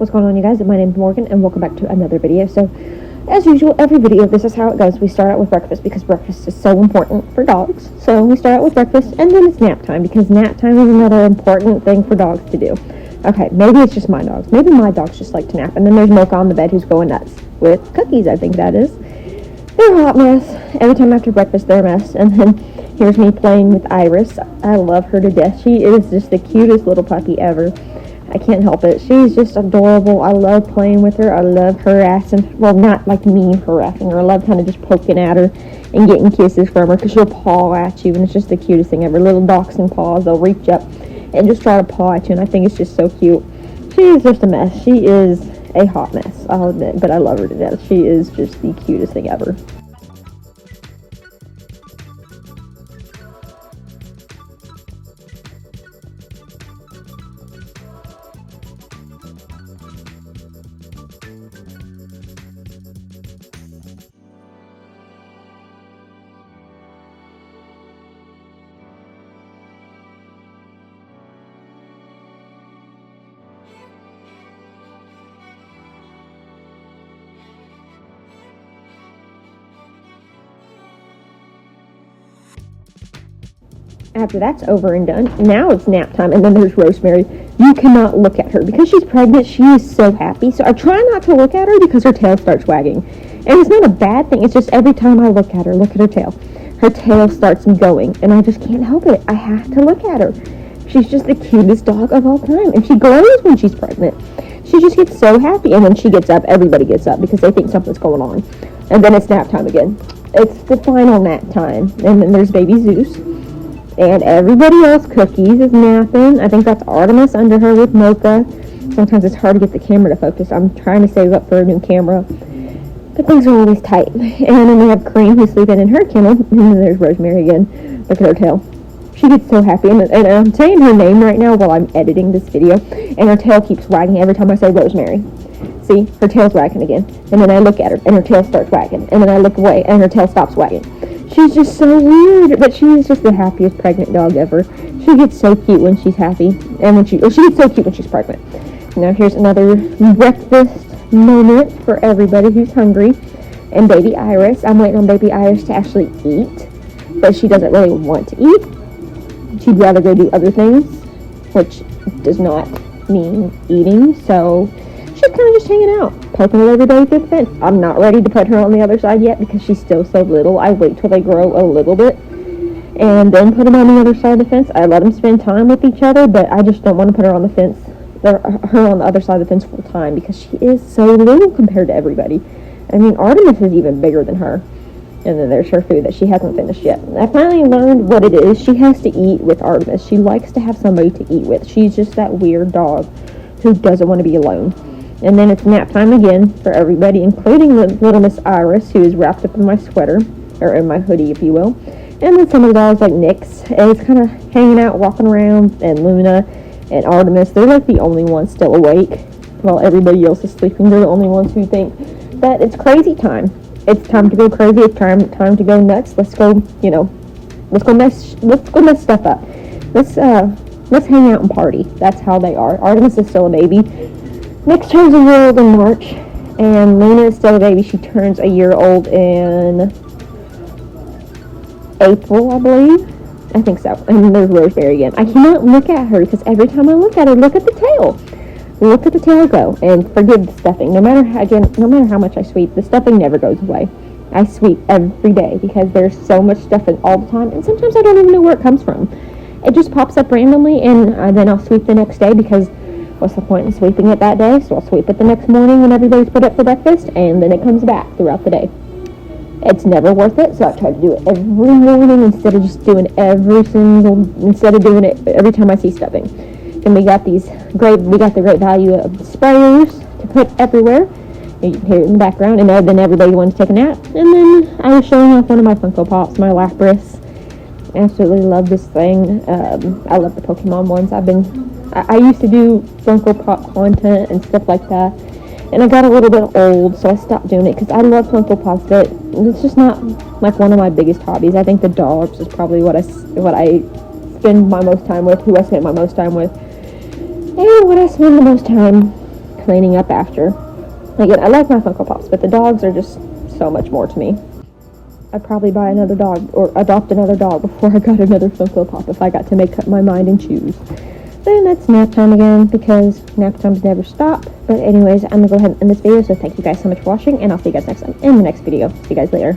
What's going on, you guys? My name's Morgan, and welcome back to another video. So, as usual, every video, this is how it goes. We start out with breakfast because breakfast is so important for dogs. So, we start out with breakfast, and then it's nap time because nap time is another important thing for dogs to do. Okay, maybe it's just my dogs. Maybe my dogs just like to nap. And then there's Mocha on the bed who's going nuts with cookies, I think that is. They're a hot mess. Every time after breakfast, they're a mess. And then here's me playing with Iris. I love her to death. She is just the cutest little puppy ever. I can't help it. She's just adorable. I love playing with her. I love harassing. Well, not like me harassing her. I love kind of just poking at her and getting kisses from her because she'll paw at you, and it's just the cutest thing ever. Little dachshund paws. They'll reach up and just try to paw at you, and I think it's just so cute. She is just a mess. She is a hot mess, I'll admit, but I love her to death. She is just the cutest thing ever. After that's over and done, now it's nap time, and then there's Rosemary. You cannot look at her. Because she's pregnant, she is so happy. So I try not to look at her because her tail starts wagging. And it's not a bad thing. It's just every time I look at her tail. Her tail starts going, and I just can't help it. I have to look at her. She's just the cutest dog of all time, and she glows when she's pregnant. She just gets so happy, and when she gets up, everybody gets up because they think something's going on. And then it's nap time again. It's the final nap time, and then there's baby Zeus. And everybody else, Cookies, is napping. I think that's Artemis under her with Mocha. Sometimes it's hard to get the camera to focus. I'm trying to save up for a new camera. But things are always tight. And then we have Cream who's sleeping in her kennel. And then there's Rosemary again. Look at her tail. She gets so happy. And I'm saying her name right now while I'm editing this video. And her tail keeps wagging every time I say Rosemary. See? Her tail's wagging again. And then I look at her and her tail starts wagging. And then I look away and her tail stops wagging. She's just so weird, but she is just the happiest pregnant dog ever. She gets so cute when she's happy, and she gets so cute when she's pregnant. Now here's another breakfast moment for everybody who's hungry. And baby Iris, I'm waiting on baby Iris to actually eat, but she doesn't really want to eat. She'd rather go do other things, which does not mean eating, so she's kind of just hanging out, poking at everybody through the fence. I'm not ready to put her on the other side yet because she's still so little. I wait till they grow a little bit and then put them on the other side of the fence. I let them spend time with each other, but I just don't want to put her on the fence, her on the other side of the fence full time because she is so little compared to everybody. I mean, Artemis is even bigger than her. And then there's her food that she hasn't finished yet. I finally learned what it is. She has to eat with Artemis. She likes to have somebody to eat with. She's just that weird dog who doesn't want to be alone. And then it's nap time again for everybody, including little Miss Iris, who is wrapped up in my sweater, or in my hoodie, if you will. And then some of the dogs, like Nyx, is kind of hanging out, walking around, and Luna and Artemis. They're like the only ones still awake, while everybody else is sleeping. They're the only ones who think that it's crazy time. It's time to go crazy. It's time to go nuts. Let's go mess stuff up. Let's hang out and party. That's how they are. Artemis is still a baby. Nyx turns a year old in March, and Luna is still a baby. She turns a year old in April, I believe. I think so. And there's Rosemary again. I cannot look at her because every time I look at her, look at the tail. Look at the tail go, and forgive the stuffing. No matter how much I sweep, the stuffing never goes away. I sweep every day because there's so much stuffing all the time, and sometimes I don't even know where it comes from. It just pops up randomly, and then I'll sweep the next day because what's the point in sweeping it that day? So I'll sweep it the next morning when everybody's put up for breakfast, and then it comes back throughout the day. It's never worth it, so I try to do it every morning instead of doing it every time I see stuffing. Then we got the great value of sprayers to put everywhere. You can hear it in the background, and then everybody wanted to take a nap. And then I was showing off one of my Funko Pops, my Lapras. Absolutely love this thing. I love the Pokemon ones. I used to do Funko Pop content and stuff like that, and I got a little bit old, so I stopped doing it because I love Funko Pops, but it's just not like one of my biggest hobbies. I think the dogs is probably what I spend my most time with, who I spend my most time with, and what I spend the most time cleaning up after. Again, I like my Funko Pops, but the dogs are just so much more to me. I'd probably buy another dog or adopt another dog before I got another Funko Pop if I got to make up my mind and choose. Then that's nap time again, because nap times never stop. But anyways, I'm going to go ahead and end this video, so thank you guys so much for watching, and I'll see you guys next time in the next video. See you guys later.